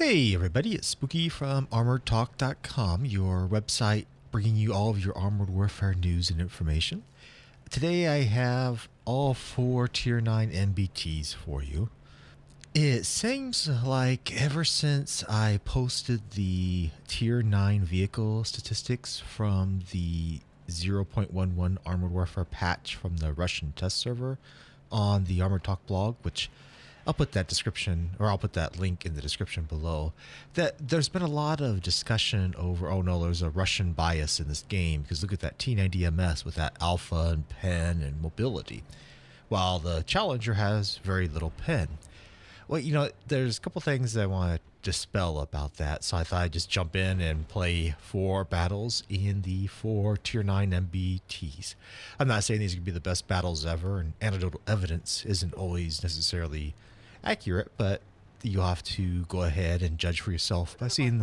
Hey everybody, it's Spooky from ArmoredTalk.com, your website bringing you all of your Armored Warfare news and information. Today I have all 4 Tier 9 MBTs for you. It seems like ever since I posted the Tier 9 vehicle statistics from the 0.11 Armored Warfare patch from the Russian test server on the Armored Talk blog, which I'll put that description, or I'll put that link in the description below, that there's been a lot of discussion over, oh no, there's a Russian bias in this game, because look at that T-90MS with that alpha and pen and mobility, while the Challenger has very little pen. Well, there's a couple things that I want to dispel about that, so I thought I'd just jump in and play 4 battles in the 4 Tier 9 MBTs. I'm not saying these are going to be the best battles ever, and anecdotal evidence isn't always necessarily accurate, but you'll have to go ahead and judge for yourself by seeing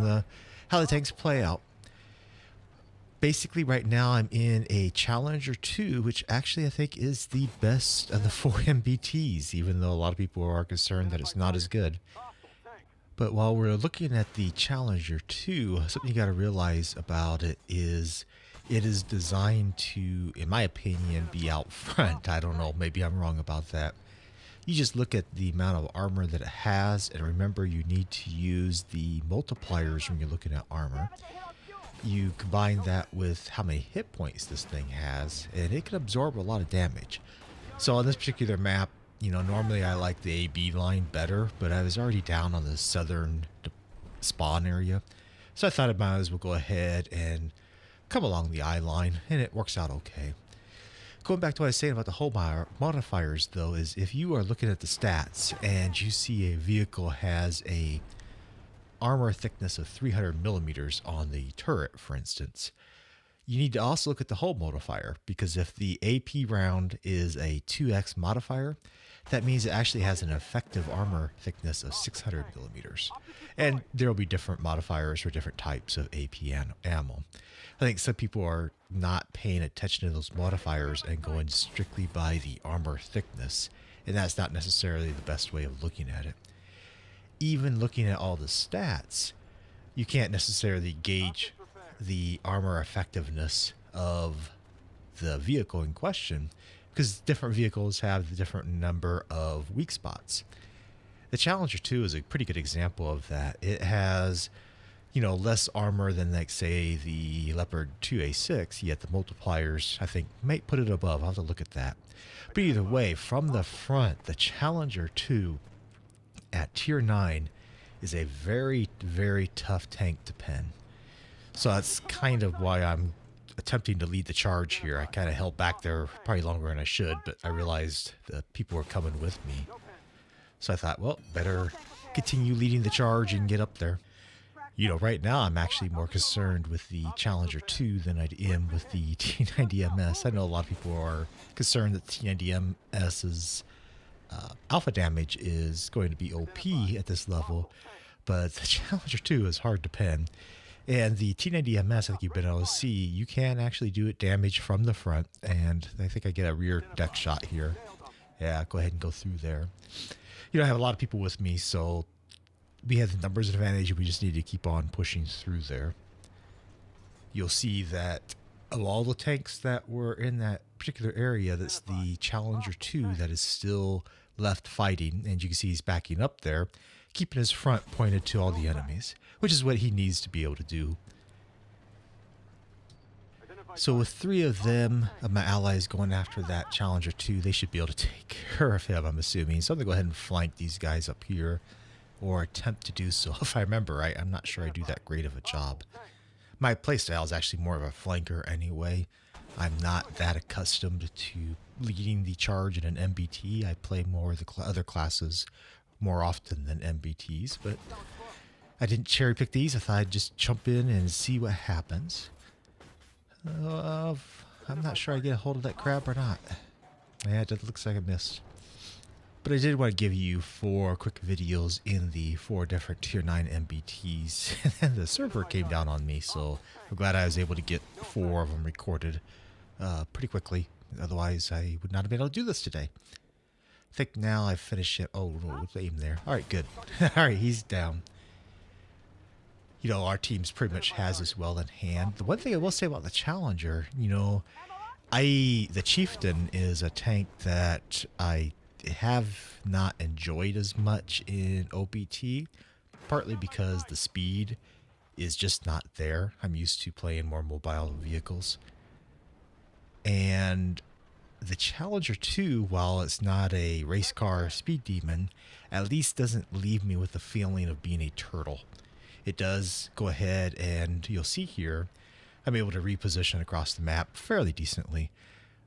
how the tanks play out. Basically, right now I'm in a Challenger 2, which actually I think is the best of the 4 MBTs, even though a lot of people are concerned that it's not as good. But while we're looking at the Challenger 2, something you got to realize about it is designed to, in my opinion, be out front. I don't know, maybe I'm wrong about that. You just look at the amount of armor that it has, and remember you need to use the multipliers when you're looking at armor. You combine that with how many hit points this thing has, and it can absorb a lot of damage. So on this particular map, normally I like the AB line better, but I was already down on the southern spawn area. So I thought I might as well go ahead and come along the I line, and it works out okay. Going back to what I was saying about the hull modifiers, though, is if you are looking at the stats and you see a vehicle has a armor thickness of 300 millimeters on the turret, for instance, you need to also look at the hull modifier, because if the AP round is a 2x modifier, that means it actually has an effective armor thickness of 600 millimeters. And there will be different modifiers for different types of AP ammo. I think some people are not paying attention to those modifiers and going strictly by the armor thickness, and that's not necessarily the best way of looking at it. Even looking at all the stats, you can't necessarily gauge the armor effectiveness of the vehicle in question, because different vehicles have a different number of weak spots. The Challenger 2 is a pretty good example of that. It has, less armor than, like, say, the Leopard 2A6, yet the multipliers, I think, might put it above. I'll have to look at that. But either way, from the front, the Challenger 2 at Tier 9 is a very, very tough tank to pen. So that's kind of why I'm attempting to lead the charge here. I kind of held back there probably longer than I should, but I realized that people were coming with me. So I thought, well, better continue leading the charge and get up there. Right now I'm actually more concerned with the Challenger 2 than I am with the T-90MS. I know a lot of people are concerned that T-90MS's alpha damage is going to be OP at this level, but the Challenger 2 is hard to pen. And the T-90MS, I think you've been able to see, you can actually do it damage from the front, and I think I get a rear deck shot here. Yeah, go ahead and go through there. I have a lot of people with me, so we have the numbers advantage, and we just need to keep on pushing through there. You'll see that of all the tanks that were in that particular area, that's the Challenger 2 that is still left fighting, and you can see he's backing up there, keeping his front pointed to all the enemies, which is what he needs to be able to do. So with 3 of them, of my allies, going after that Challenger 2, they should be able to take care of him, I'm assuming. So I'm going to go ahead and flank these guys up here, or attempt to do so. If I remember right, I'm not sure I do that great of a job. My playstyle is actually more of a flanker anyway. I'm not that accustomed to leading the charge in an MBT. I play more of the other classes more often than MBTs, but I didn't cherry pick these. I thought I'd just jump in and see what happens. I'm not sure I get a hold of that crab or not. Yeah, it looks like I missed. But I did want to give you 4 quick videos in the 4 different Tier 9 MBTs. And then the server came down on me, so I'm glad I was able to get 4 of them recorded pretty quickly. Otherwise, I would not have been able to do this today. I think now I've finished it. Oh, no, let's aim there. All right, good. All right, he's down. you know, our team's pretty much has this well in hand. The one thing I will say about the Challenger, you know, the Chieftain is a tank that I have not enjoyed as much in OBT, partly because the speed is just not there. I'm used to playing more mobile vehicles. And the Challenger 2, while it's not a race car speed demon, at least doesn't leave me with the feeling of being a turtle. It does go ahead, and you'll see here, I'm able to reposition across the map fairly decently.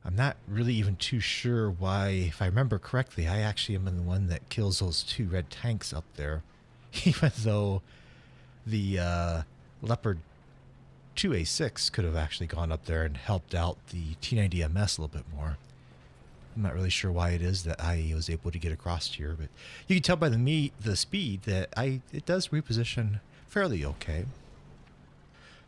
I'm not really even too sure why, if I remember correctly, I actually am the one that kills those two red tanks up there, even though the Leopard 2A6 could have actually gone up there and helped out the T-90MS a little bit more. I'm not really sure why it is that I was able to get across here, but you can tell by the speed that it does reposition fairly okay.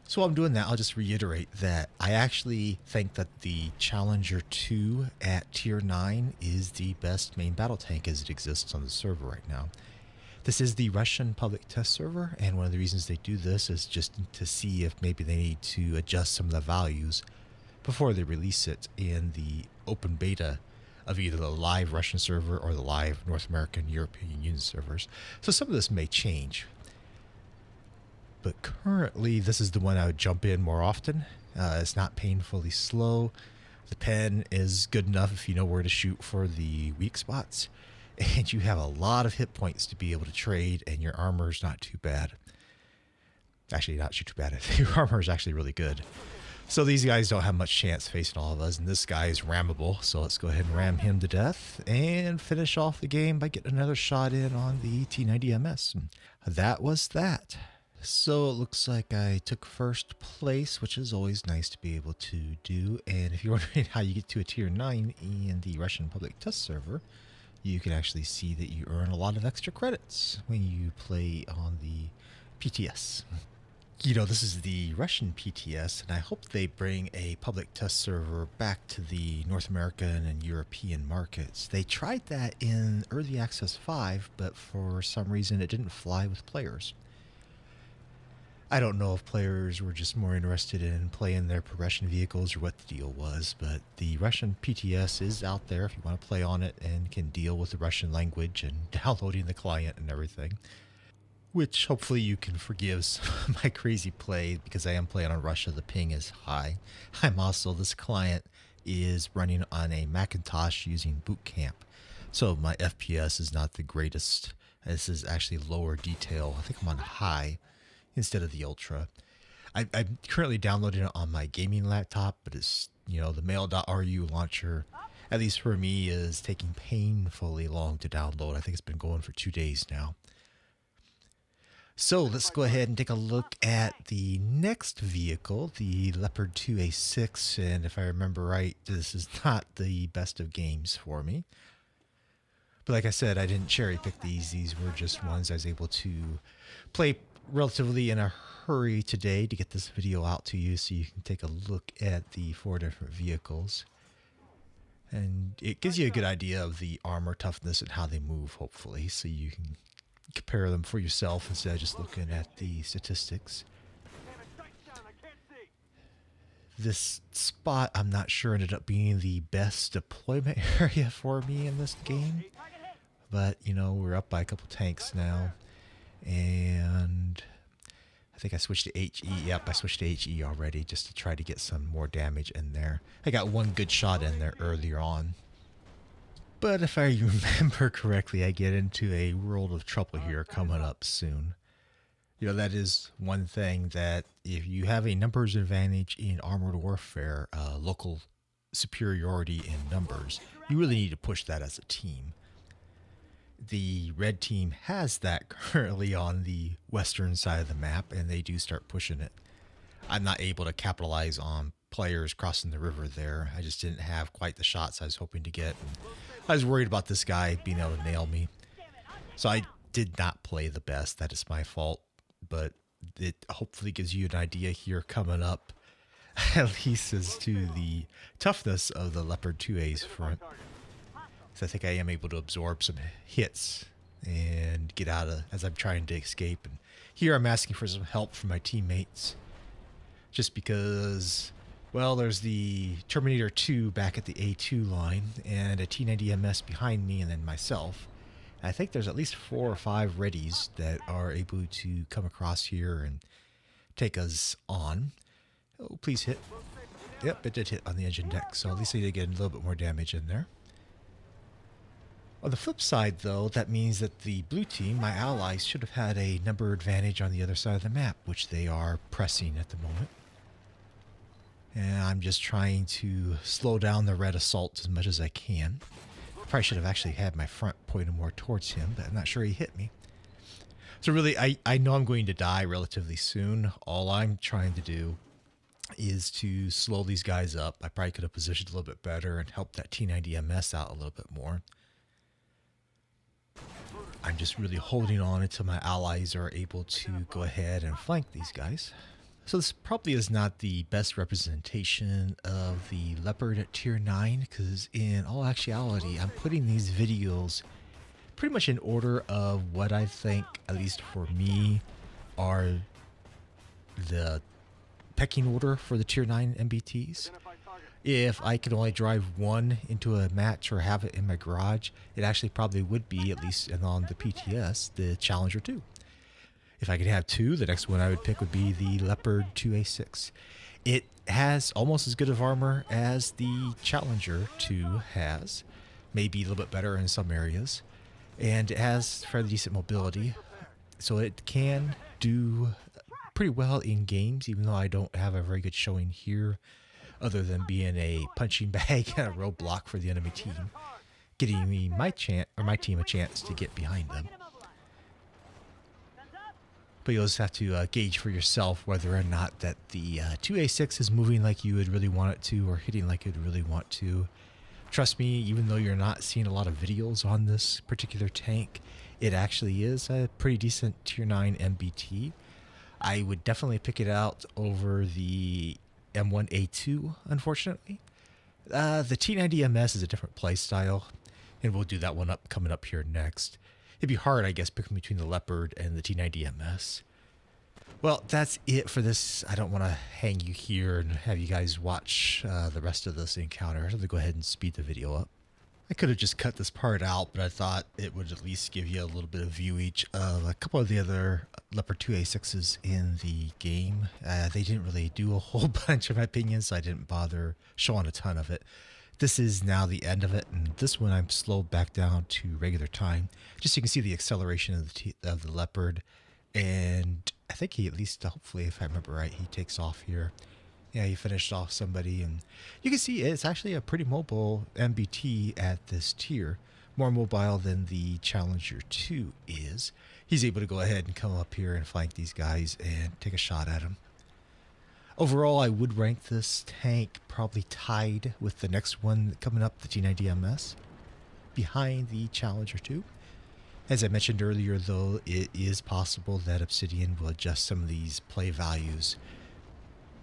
So while I'm doing that, I'll just reiterate that I actually think that the Challenger 2 at Tier 9 is the best main battle tank as it exists on the server right now. This is the Russian public test server, and one of the reasons they do this is just to see if maybe they need to adjust some of the values before they release it in the open beta of either the live Russian server or the live North American European Union servers. So some of this may change. But currently, this is the one I would jump in more often. It's not painfully slow. The pen is good enough if you know where to shoot for the weak spots. And you have a lot of hit points to be able to trade, and your armor is not too bad. Actually, not too bad. Your armor is actually really good. So these guys don't have much chance facing all of us, and this guy is rammable. So let's go ahead and ram him to death and finish off the game by getting another shot in on the T-90MS. And that was that. So it looks like I took first place, which is always nice to be able to do. And if you're wondering how you get to a Tier 9 in the Russian public test server, you can actually see that you earn a lot of extra credits when you play on the PTS. You know, this is the Russian PTS, and I hope they bring a public test server back to the North American and European markets. They tried that in Early Access 5, but for some reason it didn't fly with players. I don't know if players were just more interested in playing their progression vehicles or what the deal was, but the Russian PTS is out there if you want to play on it and can deal with the Russian language and downloading the client and everything, which hopefully you can forgive some of my crazy play because I am playing on Russia. The ping is high. This client is running on a Macintosh using Boot Camp, so my FPS is not the greatest. This is actually lower detail. I think I'm on high instead of the ultra. I'm currently downloading it on my gaming laptop, but it's, you know, the mail.ru launcher, at least for me, is taking painfully long to download. I think it's been going for 2 days now. So let's go ahead and take a look at the next vehicle, the Leopard 2A6. And if I remember right, this is not the best of games for me. But like I said, I didn't cherry pick these. These were just ones I was able to play relatively in a hurry today to get this video out to you so you can take a look at the 4 different vehicles. And it gives you a good idea of the armor toughness and how they move, hopefully, so you can compare them for yourself instead of just looking at the statistics. This spot, I'm not sure, ended up being the best deployment area for me in this game. But, you know, we're up by a couple tanks now. And I think I switched to HE. Yep, I switched to HE already just to try to get some more damage in there. I got one good shot in there earlier on. But if I remember correctly, I get into a world of trouble here coming up soon. You know, that is one thing that if you have a numbers advantage in armored warfare, local superiority in numbers, you really need to push that as a team. The red team has that currently on the western side of the map, and they do start pushing it. I'm not able to capitalize on players crossing the river there. I just didn't have quite the shots I was hoping to get. And I was worried about this guy being able to nail me. So I did not play the best. That is my fault. But it hopefully gives you an idea here coming up, at least as to the toughness of the Leopard 2A's front. So I think I am able to absorb some hits and get out of as I'm trying to escape. And here I'm asking for some help from my teammates, just because, well, there's the Terminator 2 back at the A2 line and a T-90MS behind me, and then myself. And I think there's at least 4 or 5 readies that are able to come across here and take us on. Oh, please hit. Yep, it did hit on the engine deck, so at least I did get a little bit more damage in there. On the flip side, though, that means that the blue team, my allies, should have had a number advantage on the other side of the map, which they are pressing at the moment. And I'm just trying to slow down the red assault as much as I can. Probably should have actually had my front pointed more towards him, but I'm not sure he hit me. So really, I know I'm going to die relatively soon. All I'm trying to do is to slow these guys up. I probably could have positioned a little bit better and helped that T-90MS out a little bit more. I'm just really holding on until my allies are able to go ahead and flank these guys. So this probably is not the best representation of the Leopard at Tier 9, because in all actuality, I'm putting these videos pretty much in order of what I think, at least for me, are the pecking order for the Tier 9 MBTs. If I could only drive one into a match or have it in my garage, it actually probably would be, at least on the PTS, the Challenger 2. If I could have 2, the next one I would pick would be the Leopard 2A6. It has almost as good of armor as the Challenger 2 has, maybe a little bit better in some areas, and it has fairly decent mobility, so it can do pretty well in games, even though I don't have a very good showing here, other than being a punching bag and a roadblock for the enemy team, getting me my team a chance to get behind them. But you'll just have to gauge for yourself whether or not that the 2A6 is moving like you would really want it to, or hitting like you'd really want to. Trust me, even though you're not seeing a lot of videos on this particular tank, it actually is a pretty decent Tier 9 MBT. I would definitely pick it out over the M1A2, unfortunately. The T-90MS is a different play style, and we'll do that one coming up here next. It'd be hard, I guess, picking between the Leopard and the T-90MS. Well, that's it for this. I don't want to hang you here and have you guys watch the rest of this encounter. So I'm going to go ahead and speed the video up. I could have just cut this part out, but I thought it would at least give you a little bit of view each of a couple of the other Leopard 2A6s in the game. They didn't really do a whole bunch, in my opinion, so I didn't bother showing a ton of it. This is now the end of it, and this one I'm slowed back down to regular time, just so you can see the acceleration of the Leopard. And I think he, at least hopefully, if I remember right, he takes off here. Yeah, he finished off somebody, and you can see it's actually a pretty mobile MBT at this tier. More mobile than the Challenger 2 is. He's able to go ahead and come up here and flank these guys and take a shot at them. Overall, I would rank this tank probably tied with the next one coming up, the T-90MS, behind the Challenger 2. As I mentioned earlier, though, it is possible that Obsidian will adjust some of these play values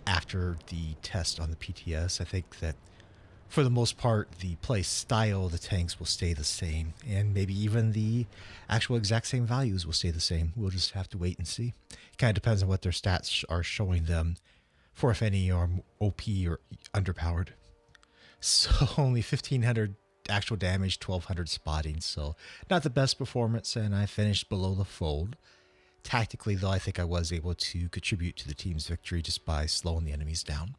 after the test on the PTS. I think that for the most part, the play style of the tanks will stay the same, and maybe even the actual exact same values will stay the same. We'll just have to wait and see. It kind of depends on what their stats are showing them, for if any are OP or underpowered. So only 1,500 actual damage, 1,200 spotting, so not the best performance, and I finished below the fold. Tactically, though, I think I was able to contribute to the team's victory just by slowing the enemies down.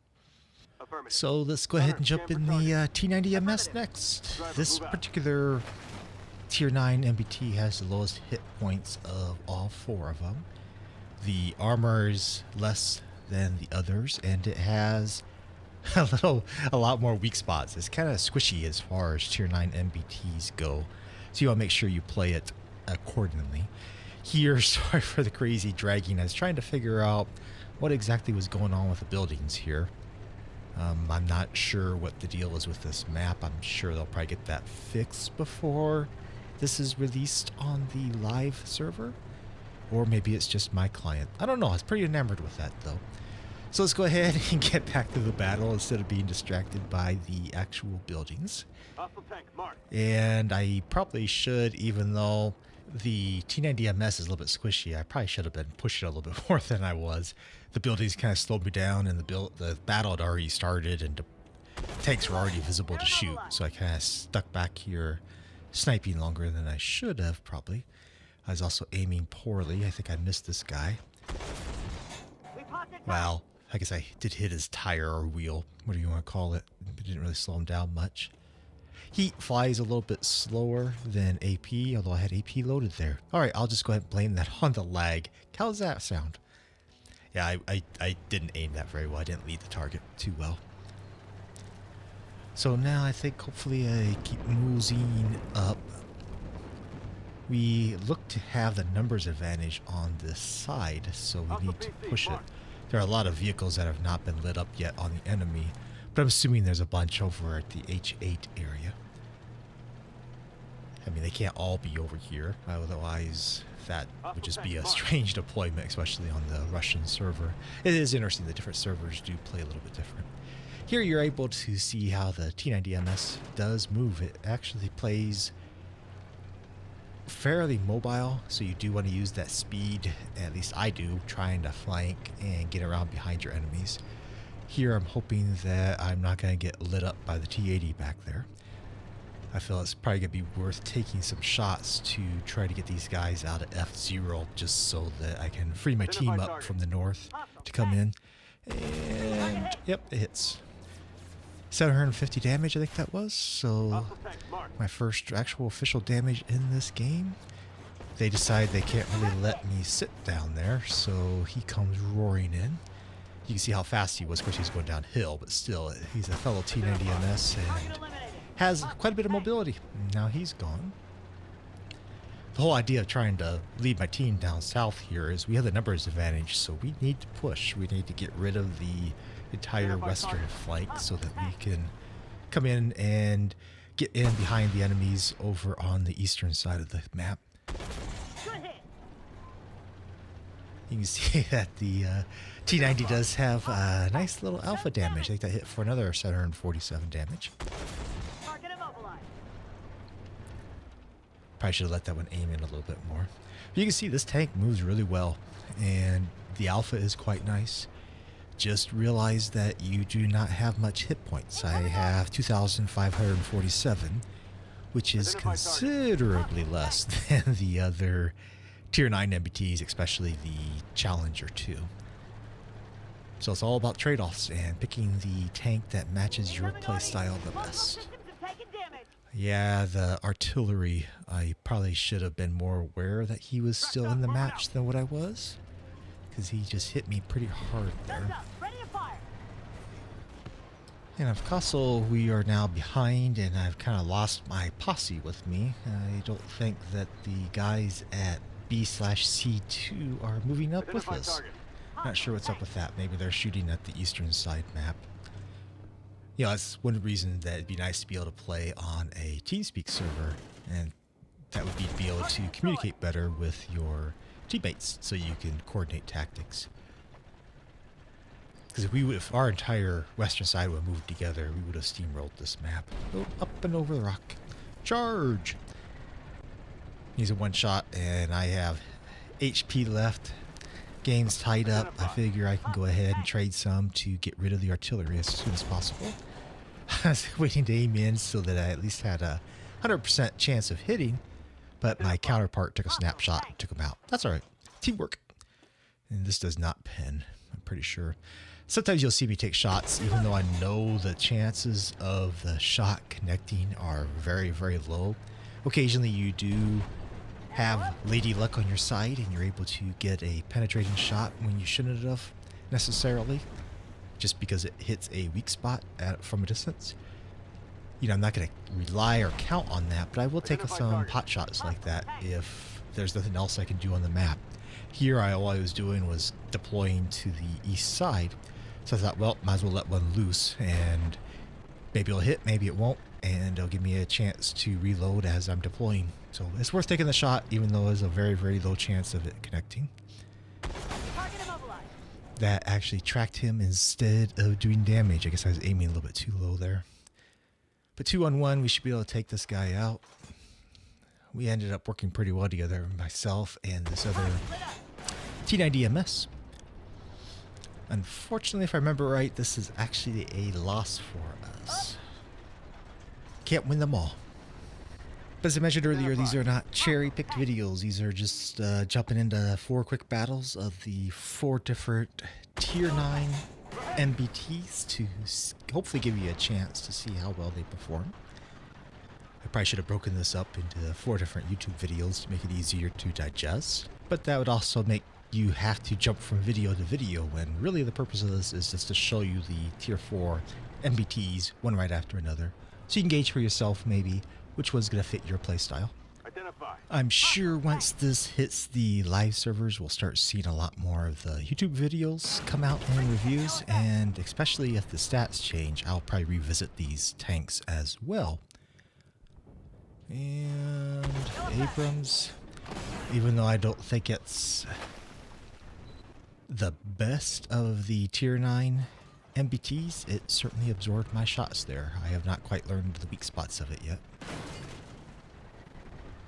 So let's go ahead and jump in the T-90MS next. This particular Tier 9 MBT has the lowest hit points of all 4 of them. The armor is less than the others, and it has a lot more weak spots. It's kind of squishy as far as Tier 9 MBTs go, so you want to make sure you play it accordingly. Here, sorry for the crazy dragging. I was trying to figure out what exactly was going on with the buildings here. I'm not sure what the deal is with this map. I'm sure they'll probably get that fixed before this is released on the live server. Or maybe it's just my client. I don't know. I was pretty enamored with that, though. So let's go ahead and get back to the battle instead of being distracted by the actual buildings. And I probably should, even though The T-90MS is a little bit squishy. I probably should have been pushing it a little bit more than I was. The buildings kind of slowed me down, and the battle had already started, and the tanks were already visible to shoot. So I kind of stuck back here, sniping longer than I should have, probably. I was also aiming poorly. I think I missed this guy. Well, I guess I did hit his tire or wheel, whatever you want to call it. It didn't really slow him down much. He flies a little bit slower than AP, although I had AP loaded there. Alright, I'll just go ahead and blame that on the lag. How does that sound? Yeah, I didn't aim that very well. I didn't lead the target too well. So now I think hopefully I keep moving up. We look to have the numbers advantage on this side, so we need to push it. There are a lot of vehicles that have not been lit up yet on the enemy, but I'm assuming there's a bunch over at the H8 area. I mean, they can't all be over here, otherwise that would just be a strange deployment, especially on the Russian server. It is interesting, the different servers do play a little bit different. Here you're able to see how the T-90MS does move. It actually plays fairly mobile, so you do want to use that speed, at least I do, trying to flank and get around behind your enemies. Here I'm hoping that I'm not going to get lit up by the T-80 back there. I feel it's probably going to be worth taking some shots to try to get these guys out of F0 just so that I can free my team up from the north to come in. And yep, it hits. 750 damage, I think that was. So my first actual official damage in this game. They decide they can't really let me sit down there, so he comes roaring in. You can see how fast he was. Of course, he's going downhill, but still, he's a fellow T-90MS and has quite a bit of mobility. Now he's gone. The whole idea of trying to lead my team down south here is we have the numbers advantage, so we need to push. We need to get rid of the entire western flank so that we can come in and get in behind the enemies over on the eastern side of the map. You can see that the T-90 does have a nice little alpha damage. I think that hit for another 747 damage. Probably should have let that one aim in a little bit more. But you can see this tank moves really well, and the alpha is quite nice. Just realize that you do not have much hit points. I have 2,547, which is considerably less than the other Tier 9 MBTs, especially the Challenger 2. So it's all about trade-offs and picking the tank that matches your playstyle the best. Yeah, the artillery, I probably should have been more aware that he was still in the match than what I was, because he just hit me pretty hard there. And of Castle, we are now behind, and I've kind of lost my posse with me. I don't think that the guys at B/C2 are moving up with us. Not sure what's up with that. Maybe they're shooting at the eastern side map. You know, that's one reason that it'd be nice to be able to play on a TeamSpeak server, and that would be able to communicate better with your teammates so you can coordinate tactics. Because if our entire western side would have moved together, we would have steamrolled this map. Oh, up and over the rock. Charge! He's a one shot, and I have HP left. Game's tied up. I figure I can go ahead and trade some to get rid of the artillery as soon as possible. I was waiting to aim in so that I at least had a 100% chance of hitting, but my counterpart took a snapshot and took him out. That's alright. Teamwork. And this does not pin, I'm pretty sure. Sometimes you'll see me take shots, even though I know the chances of the shot connecting are very, very low. Occasionally you do have lady luck on your side and you're able to get a penetrating shot when you shouldn't have necessarily, just because it hits a weak spot from a distance. You know, I'm not going to rely or count on that, but I will take some pot shots like that if there's nothing else I can do on the map. Here, all I was doing was deploying to the east side, so I thought, well, might as well let one loose, and maybe it'll hit, maybe it won't, and it'll give me a chance to reload as I'm deploying. So it's worth taking the shot, even though there's a very, very low chance of it connecting. That actually tracked him instead of doing damage. I guess I was aiming a little bit too low there. But 2-on-1, we should be able to take this guy out. we ended up working pretty well together, myself and this other T-90MS. Unfortunately, if I remember right, this is actually a loss for us. Can't win them all. But as I mentioned earlier, these are not cherry-picked videos. These are just jumping into 4 quick battles of the 4 different Tier 9 MBTs to hopefully give you a chance to see how well they perform. I probably should have broken this up into 4 different YouTube videos to make it easier to digest, but that would also make you have to jump from video to video, when really the purpose of this is just to show you the Tier 4 MBTs one right after another, so you can gauge for yourself maybe which one's going to fit your playstyle. I'm sure once this hits the live servers, we'll start seeing a lot more of the YouTube videos come out in reviews, and especially if the stats change, I'll probably revisit these tanks as well. And Abrams, even though I don't think it's the best of the Tier 9 MBTs, it certainly absorbed my shots there. I have not quite learned the weak spots of it yet.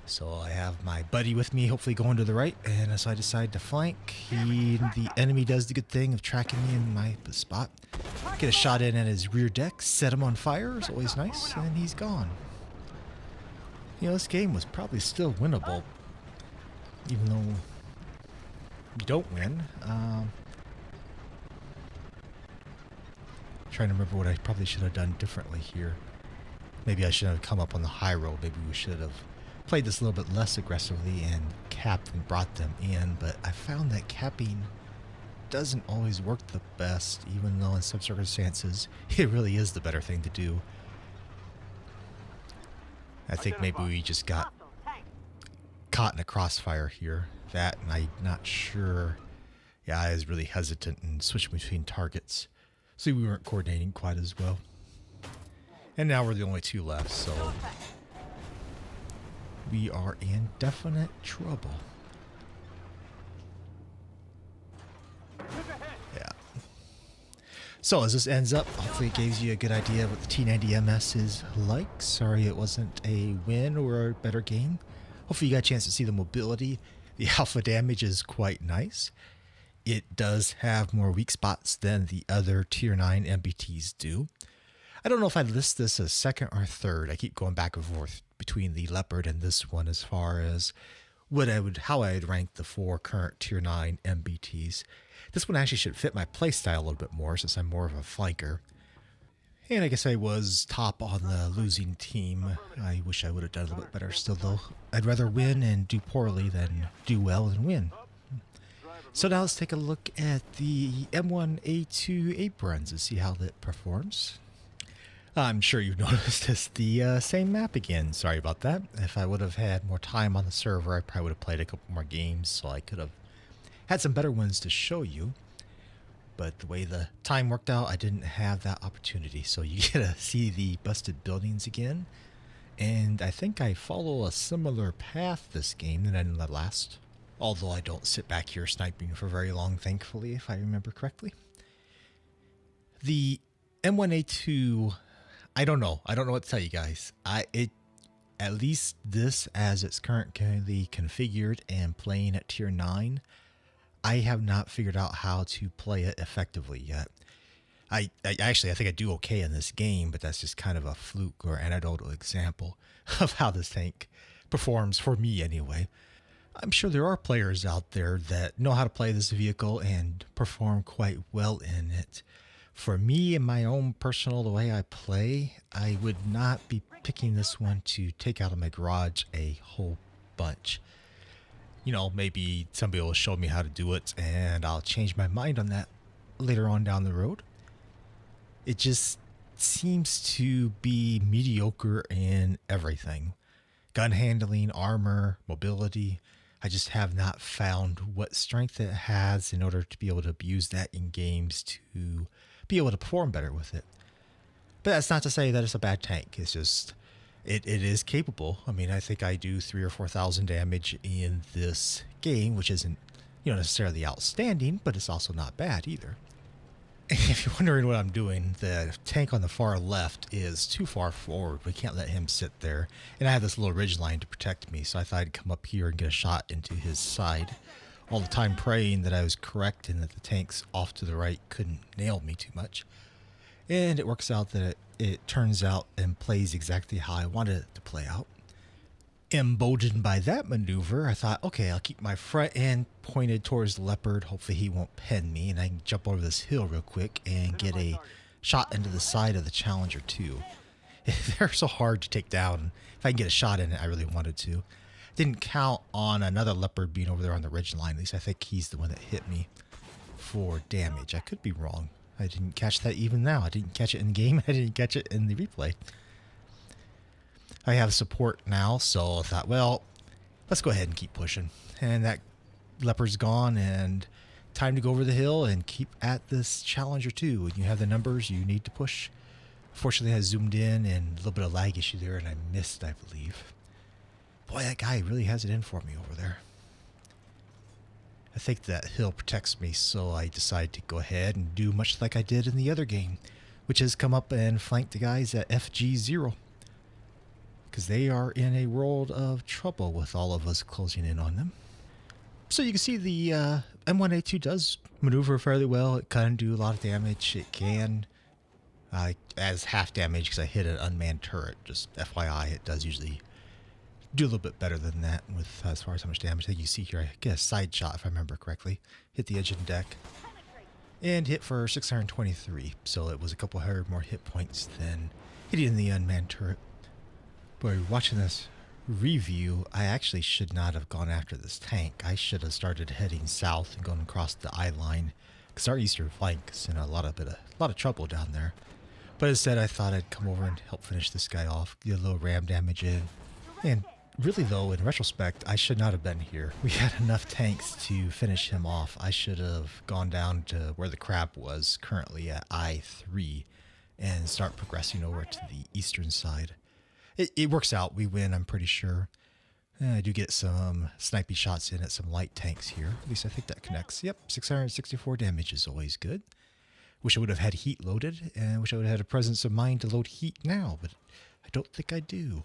So I have my buddy with me, hopefully going to the right, and as I decide to flank, the enemy does the good thing of tracking me in my spot. Get a shot in at his rear deck, set him on fire, is always nice, and he's gone. You know, this game was probably still winnable, even though you don't win. Trying to remember what I probably should have done differently here. Maybe I should have come up on the high road. Maybe we should have played this a little bit less aggressively and capped and brought them in, but I found that capping doesn't always work the best, even though in some circumstances it really is the better thing to do. I think maybe we just got caught in a crossfire here. That, and I'm not sure. Yeah, I was really hesitant and switching between targets, so we weren't coordinating quite as well. And now we're the only 2 left, so we are in definite trouble. Yeah. So as this ends up, hopefully it gives you a good idea of what the T-90MS is like. Sorry it wasn't a win or a better game. Hopefully you got a chance to see the mobility. The alpha damage is quite nice. It does have more weak spots than the other Tier 9 MBTs do. I don't know if I'd list this as second or third. I keep going back and forth between the Leopard and this one as far as how I'd rank the 4 current Tier 9 MBTs. This one actually should fit my playstyle a little bit more since I'm more of a flanker. And I guess I was top on the losing team. I wish I would have done a little bit better still though. I'd rather win and do poorly than do well and win. So now let's take a look at the M1A2 Abrams and see how that performs. I'm sure you've noticed it's the same map again. Sorry about that. If I would have had more time on the server, I probably would have played a couple more games, so I could have had some better ones to show you. But the way the time worked out, I didn't have that opportunity. So you get to see the busted buildings again. And I think I follow a similar path this game than in the last. Although I don't sit back here sniping for very long, thankfully, if I remember correctly. The M1A2, I don't know. I don't know what to tell you guys. At least this, as it's currently configured and playing at Tier 9, I have not figured out how to play it effectively yet. I actually think I do okay in this game, but that's just kind of a fluke or anecdotal example of how this tank performs for me anyway. I'm sure there are players out there that know how to play this vehicle and perform quite well in it. For me, in my own personal, the way I play, I would not be picking this one to take out of my garage a whole bunch. You know, maybe somebody will show me how to do it and I'll change my mind on that later on down the road. It just seems to be mediocre in everything. Gun handling, armor, mobility. I just have not found what strength it has in order to be able to abuse that in games to be able to perform better with it. But that's not to say that it's a bad tank. It's just, it is capable. I mean, I think I do 3,000 or 4,000 damage in this game, which isn't, necessarily outstanding, but it's also not bad either. If you're wondering what I'm doing, the tank on the far left is too far forward. We can't let him sit there. And I have this little ridge line to protect me, so I thought I'd come up here and get a shot into his side. All the time praying that I was correct and that the tanks off to the right couldn't nail me too much. And it works out that it turns out and plays exactly how I wanted it to play out. Emboldened by that maneuver, I thought, okay, I'll keep my front end pointed towards the Leopard. Hopefully he won't pen me, and I can jump over this hill real quick and get a shot into the side of the Challenger 2. They're so hard to take down. If I can get a shot in it, I really wanted to. Didn't count on another Leopard being over there on the ridge line. At least I think he's the one that hit me for damage. I could be wrong. I didn't catch that even now. I didn't catch it in the game. I didn't catch it in the replay. I have support now, so I thought, well, let's go ahead and keep pushing. And that Leopard's gone, and time to go over the hill and keep at this Challenger 2. When you have the numbers, you need to push. Fortunately, I zoomed in, and a little bit of lag issue there, and I missed, I believe. Boy, that guy really has it in for me over there. I think that hill protects me, so I decided to go ahead and do much like I did in the other game, which is come up and flank the guys at FG0. Because they are in a world of trouble with all of us closing in on them. So you can see the M1A2 does maneuver fairly well. It can do a lot of damage. It can, as half damage because I hit an unmanned turret. Just FYI, it does usually do a little bit better than that with as far as how much damage. I think you see here, I get a side shot if I remember correctly. Hit the edge of the deck. And hit for 623. So it was a couple hundred more hit points than hitting the unmanned turret. Boy, watching this review, I actually should not have gone after this tank. I should have started heading south and gone across the eye line, because our eastern flank is in a lot of trouble down there. But instead, I thought I'd come over and help finish this guy off, get a little ram damage in. And really, though, in retrospect, I should not have been here. We had enough tanks to finish him off. I should have gone down to where the crab was, currently at I3, and start progressing over to the eastern side. It works out. We win, I'm pretty sure. I do get some snipey shots in at some light tanks here. At least I think that connects. Yep, 664 damage is always good. Wish I would have had heat loaded, and wish I would have had a presence of mind to load heat now, but I don't think I do.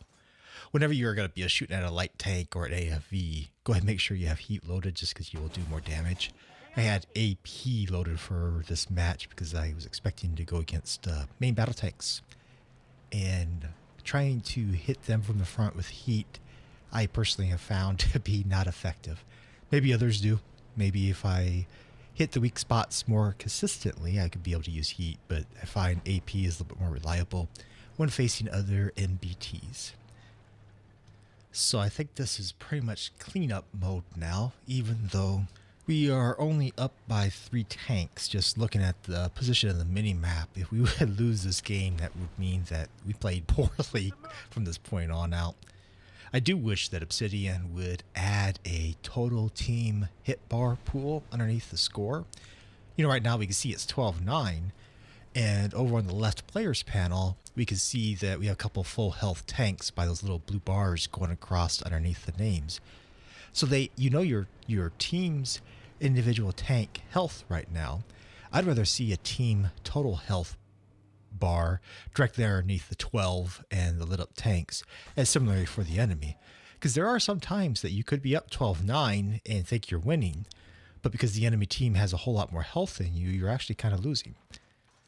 Whenever you're going to be shooting at a light tank or an AFV, go ahead and make sure you have heat loaded just because you will do more damage. I had AP loaded for this match because I was expecting to go against main battle tanks. And trying to hit them from the front with heat, I personally have found to be not effective. Maybe others do. Maybe if I hit the weak spots more consistently, I could be able to use heat, but I find AP is a little bit more reliable when facing other MBTs. So I think this is pretty much cleanup mode now, even though we are only up by 3 tanks. Just looking at the position of the mini-map, if we would lose this game, that would mean that we played poorly from this point on out. I do wish that Obsidian would add a total team hit bar pool underneath the score. You know, right now we can see it's 12-9, and over on the left players panel, we can see that we have a couple full health tanks by those little blue bars going across underneath the names. So your team's individual tank health right now. I'd rather see a team total health bar directly underneath the 12 and the lit up tanks, and similarly for the enemy. Because there are some times that you could be up 12-9 and think you're winning, but because the enemy team has a whole lot more health than you, you're actually kind of losing.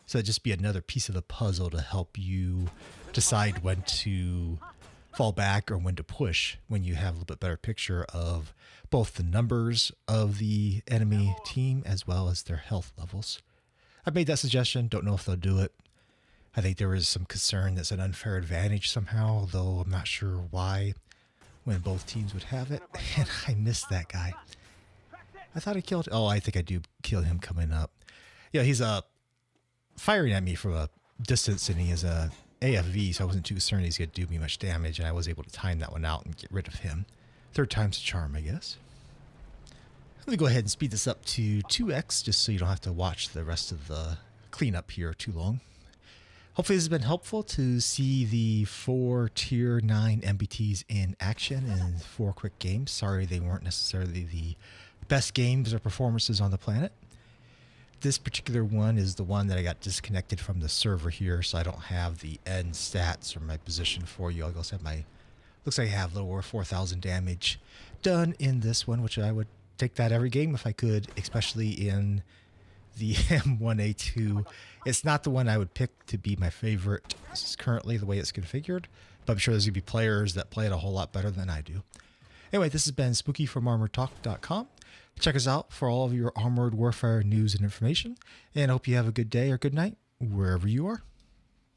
So that'd just be another piece of the puzzle to help you decide when to fall back or when to push, when you have a little bit better picture of both the numbers of the enemy team as well as their health levels. I've made that suggestion. Don't know if they'll do it. I think there is some concern that's an unfair advantage somehow, though I'm not sure why, when both teams would have it. And I missed that guy. I thought I killed... Oh, I think I do kill him coming up. Yeah, he's firing at me from a distance, and he is a AFV, so I wasn't too concerned he's going to do me much damage, and I was able to time that one out and get rid of him. Third time's a charm, I guess. Let me go ahead and speed this up to 2x, just so you don't have to watch the rest of the cleanup here too long. Hopefully this has been helpful to see the 4 Tier 9 MBTs in action in 4 quick games. Sorry they weren't necessarily the best games or performances on the planet. this particular one is the one that I got disconnected from the server here, so I don't have the end stats or my position for you. I'll also have my, looks like I have a little over 4,000 damage done in this one, which I would take that every game if I could, especially in the M1A2. It's not the one I would pick to be my favorite currently the way it's configured, but I'm sure there's going to be players that play it a whole lot better than I do. Anyway, this has been Spooky from ArmoredTalk.com. Check us out for all of your Armored Warfare news and information, and I hope you have a good day or good night wherever you are.